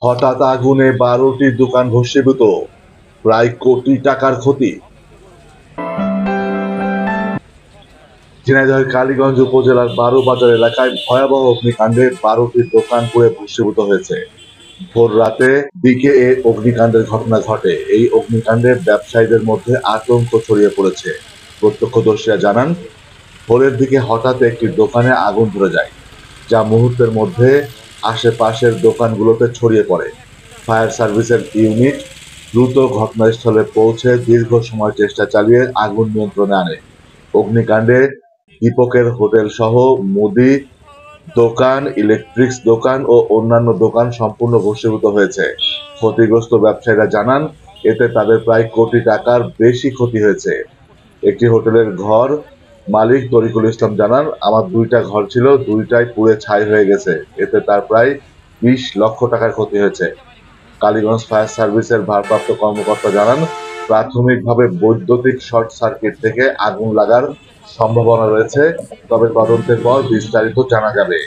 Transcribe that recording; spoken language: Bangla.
হঠাৎ আগুনে 12টি দোকান ভস্মীভূত, প্রায় কোটি টাকার ক্ষতি। ঝিনাইদহের কালীগঞ্জ উপজেলার বারোবাজার এলাকায় ভয়াবহ অগ্নিকাণ্ডে 12টি দোকান পুড়ে ভস্মীভূত হয়েছে। ভোর রাতে দিকে এ অগ্নিকাণ্ডের ঘটনা ঘটে। এই অগ্নিকাণ্ডে ব্যবসায়ীদের মধ্যে আতঙ্ক ছড়িয়ে পড়েছে। প্রত্যক্ষদর্শীরা জানান, ভোরের দিকে হঠাৎ একটি দোকানে আগুন ধরে যায়, যা মুহূর্তের মধ্যে আশেপাশের দোকানগুলোতে ছড়িয়ে পড়ে। ফায়ার সার্ভিসের ইউনিট দ্রুত ঘটনাস্থলে পৌঁছে দীর্ঘ সময় চেষ্টা চালিয়ে আগুন নিয়ন্ত্রণে আনে। অগ্নিকাণ্ডে দীপকের হোটেল সহ মুদি দোকান, ইলেকট্রিক্স দোকান ও অন্যান্য দোকান সম্পূর্ণ ভস্মীভূত হয়েছে। ক্ষতিগ্রস্ত ব্যবসায়ীরা জানান, এতে তাদের প্রায় কোটি টাকার বেশি ক্ষতি হয়েছে। একটি হোটেলের ঘর মালিক তরিকুল ইসলাম জানান, আমার 2টা ঘর ছিল, 2টাই পুড়ে ছাই হয়ে গেছে। এতে তার প্রায় 20 লক্ষ টাকার ক্ষতি হয়েছে। কালীগঞ্জ ফায়ার সার্ভিসের ভারপ্রাপ্ত কর্মকর্তা জানান, প্রাথমিকভাবে বৈদ্যুতিক শর্ট সার্কিট থেকে আগুন লাগার সম্ভাবনা রয়েছে, তবে তদন্তের পর বিস্তারিত জানা যাবে।